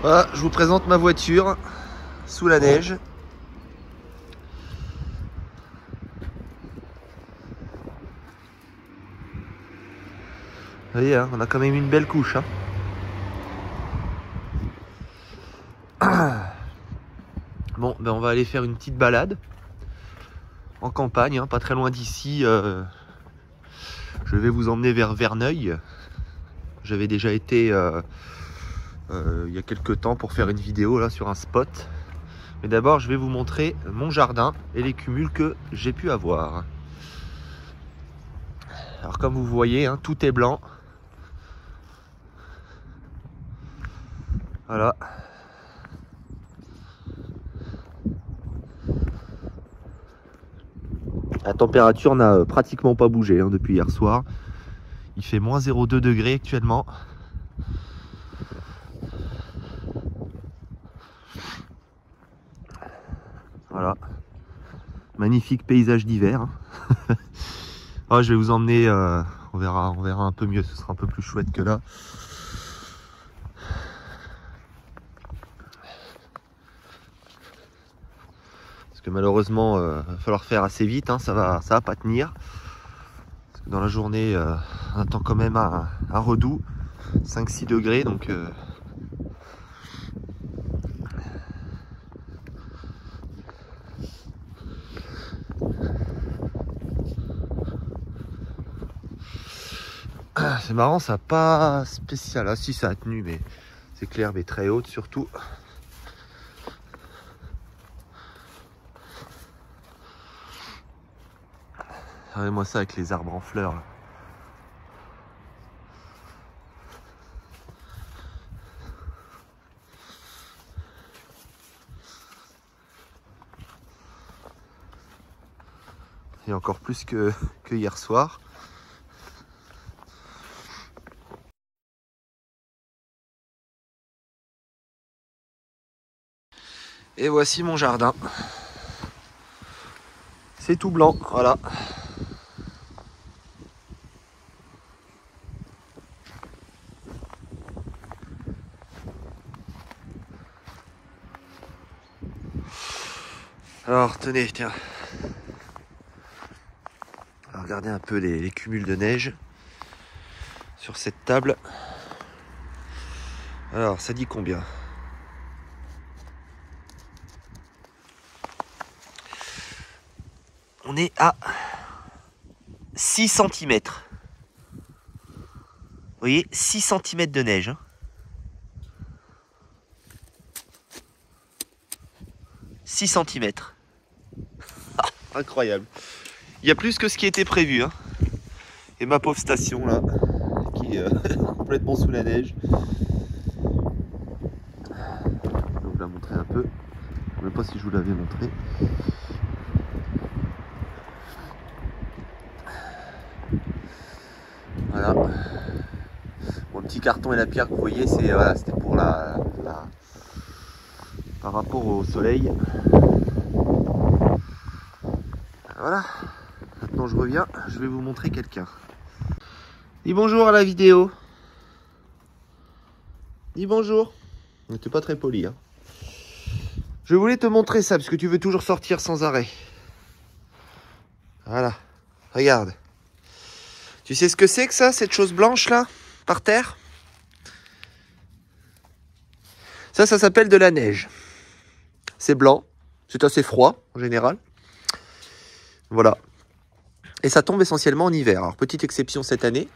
Voilà, je vous présente ma voiture sous la neige. Vous voyez, hein, on a quand même une belle couche. Hein. Bon, ben on va aller faire une petite balade en campagne, hein, pas très loin d'ici. Je vais vous emmener vers Verneuil. J'avais déjà été il y a quelques temps pour faire une vidéo là sur un spot. Mais d'abord, je vais vous montrer mon jardin et les cumuls que j'ai pu avoir. Alors comme vous voyez, hein, tout est blanc. Voilà. La température n'a pratiquement pas bougé hein, depuis hier soir. Il fait moins 0,2 degrés actuellement. Voilà. Magnifique paysage d'hiver. Hein. Oh, je vais vous emmener, on verra un peu mieux, ce sera un peu plus chouette que là. Parce que malheureusement, il va falloir faire assez vite, hein, ça va pas tenir. Parce que dans la journée, on attend quand même un redout, 5-6 degrés, donc... C'est marrant, ça n'a pas spécial. Ah si, ça a tenu, mais c'est clair, mais très haute surtout. Regardez-moi ça avec les arbres en fleurs. Là. Et encore plus que hier soir. Et voici mon jardin. C'est tout blanc, voilà. Alors tenez, tiens. Alors, regardez un peu les cumuls de neige sur cette table. Alors ça dit combien ? On est à 6 cm. Vous voyez, 6 cm de neige. Hein. 6 cm. Incroyable. Il y a plus que ce qui était prévu. Hein. Et ma pauvre station là, qui est complètement sous la neige. Je vais vous la montrer un peu. Je ne sais même pas si je vous l'avais montré. Voilà. Mon petit carton et la pierre que vous voyez, c'est voilà, c'était pour par rapport au soleil. Voilà. Maintenant je reviens, je vais vous montrer quelqu'un. Dis bonjour à la vidéo. Dis bonjour. T'es pas très poli, hein. Je voulais te montrer ça parce que tu veux toujours sortir sans arrêt. Voilà. Regarde. Tu sais ce que c'est que ça, cette chose blanche là, par terre? Ça s'appelle de la neige. C'est blanc, c'est assez froid en général. Voilà. Et ça tombe essentiellement en hiver. Alors, petite exception cette année.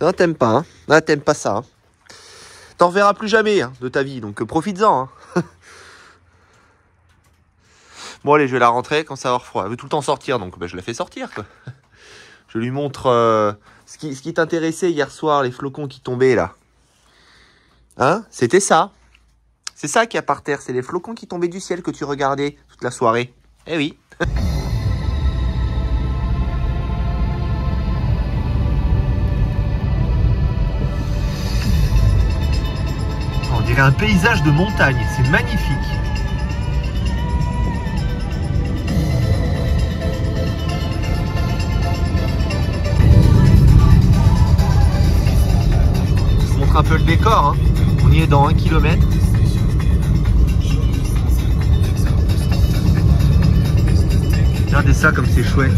Non, t'aimes pas, hein. Non, t'aimes pas ça. Hein. T'en reverras plus jamais hein, de ta vie, donc profites-en. Hein. Bon allez, je vais la rentrer quand ça va avoir froid. Elle veut tout le temps sortir, donc bah, je la fais sortir. Quoi. Je lui montre ce qui t'intéressait hier soir, les flocons qui tombaient là. Hein? C'était ça. C'est ça qu'il y a par terre, c'est les flocons qui tombaient du ciel que tu regardais toute la soirée. Eh oui. On dirait un paysage de montagne, c'est magnifique. un peu le décor, hein. On y est dans 1 km. Regardez ça comme c'est chouette.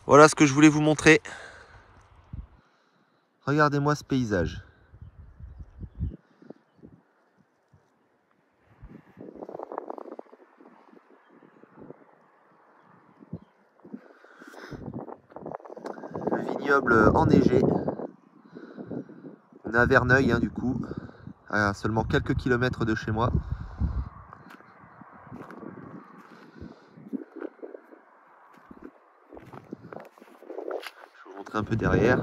Voilà ce que je voulais vous montrer. Regardez-moi ce paysage. Le vignoble enneigé. On est à Verneuil, hein, du coup, à seulement quelques kilomètres de chez moi. Je vais vous montrer un peu derrière.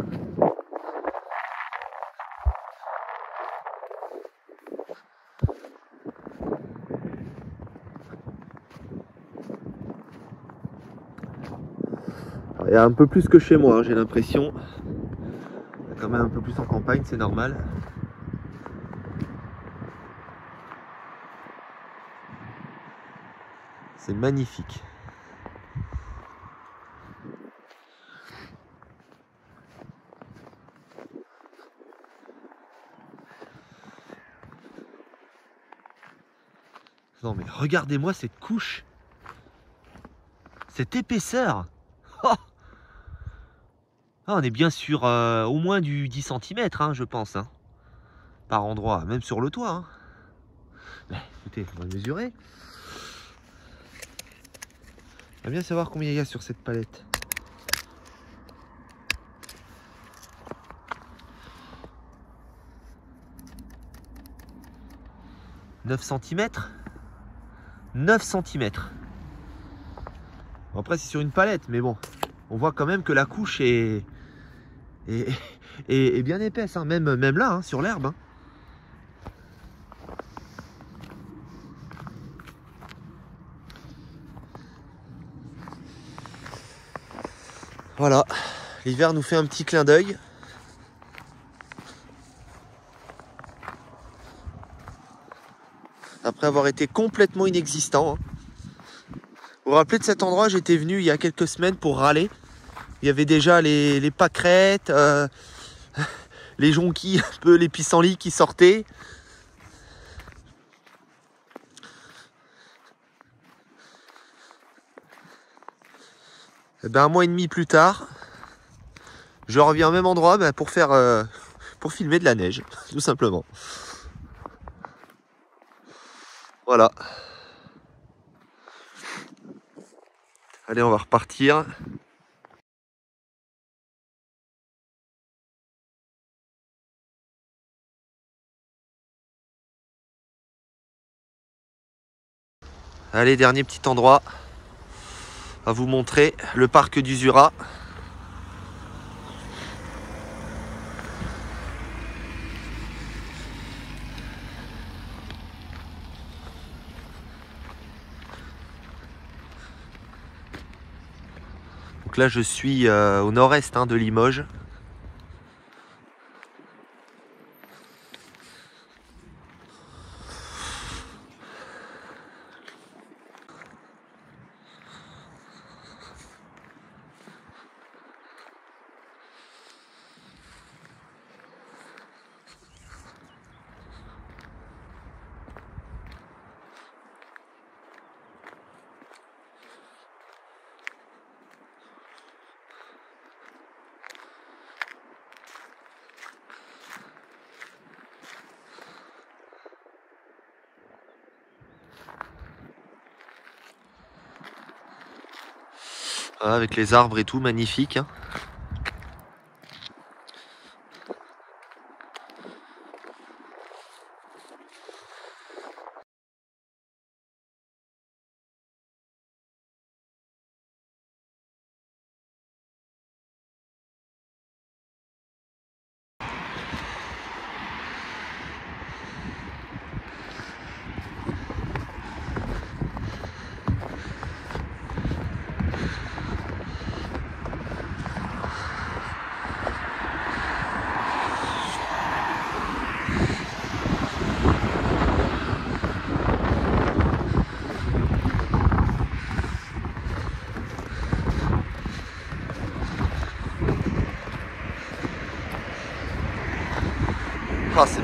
Alors, il y a un peu plus que chez moi, hein, j'ai l'impression. Il y a quand même un peu plus en campagne, c'est normal. C'est magnifique. Non mais regardez-moi cette couche. Cette épaisseur. Oh, ah, on est bien sur au moins du 10 cm, hein, je pense. Hein, par endroit, même sur le toit. Hein. Mais, écoutez, on va mesurer. On va bien savoir combien il y a sur cette palette. « 9 cm. 9 cm. Bon, après, c'est sur une palette, mais bon, on voit quand même que la couche est bien épaisse, hein, même là, hein, sur l'herbe. Hein. Voilà, l'hiver nous fait un petit clin d'œil. Après avoir été complètement inexistant. Hein. Vous vous rappelez de cet endroit? J'étais venu il y a quelques semaines pour râler. Il y avait déjà les pâquerettes, les jonquilles, un peu les pissenlits qui sortaient. Et ben, 1 mois et demi plus tard, je reviens au même endroit pour filmer de la neige, tout simplement. Voilà. Allez, on va repartir. Allez, dernier petit endroit à vous montrer, le parc du Zurat. Donc là, je suis au nord-est, hein, de Limoges. Voilà, avec les arbres et tout, magnifique. Hein.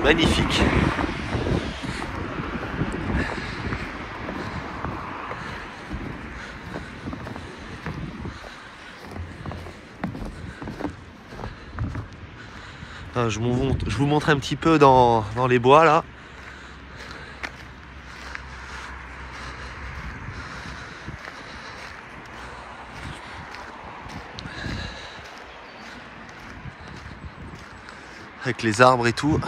Magnifique. Je vous montre un petit peu dans les bois là. Avec les arbres et tout.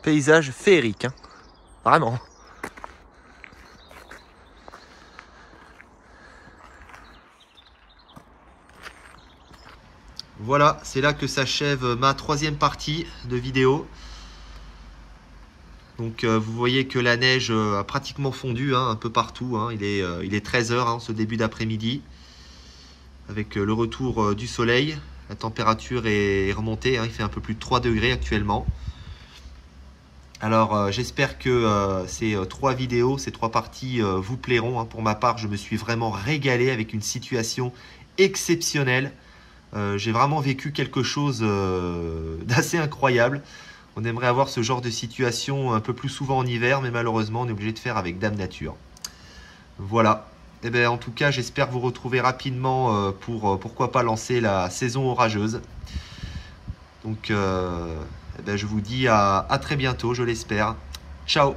Paysage féerique, hein. Vraiment. Voilà, c'est là que s'achève ma troisième partie de vidéo. Donc vous voyez que la neige a pratiquement fondu un peu partout. Il est 13 h ce début d'après-midi. Avec le retour du soleil, la température est remontée. Il fait un peu plus de 3 degrés actuellement. Alors j'espère que ces trois vidéos, ces trois parties vous plairont. Pour ma part, je me suis vraiment régalé avec une situation exceptionnelle. J'ai vraiment vécu quelque chose d'assez incroyable. On aimerait avoir ce genre de situation un peu plus souvent en hiver, mais malheureusement on est obligé de faire avec Dame Nature. Voilà. Et bien, en tout cas, j'espère vous retrouver rapidement pour pourquoi pas lancer la saison orageuse. Donc je vous dis à très bientôt, je l'espère. Ciao!